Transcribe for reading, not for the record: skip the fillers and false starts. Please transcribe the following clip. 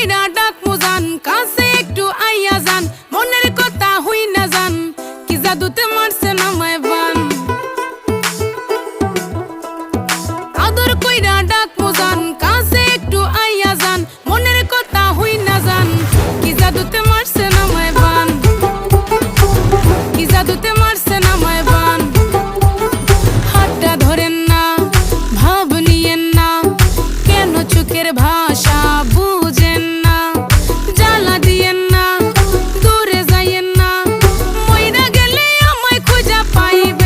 কইরা ডাক মুজান কাছে একটু আইয়া যান মনের কথা হই না যান কি জাদুতে মারছে নামায় বান আদর কইরা ডাক মুজান কাছে একটু আইয়া যান মনের কথা হই না যান কি জাদুতে মারছে নামায় বান কি জাদুতে মারছে নামায় বান হাতটা ধরেন না ভাব নিয়েন না কেন চোখের ভাব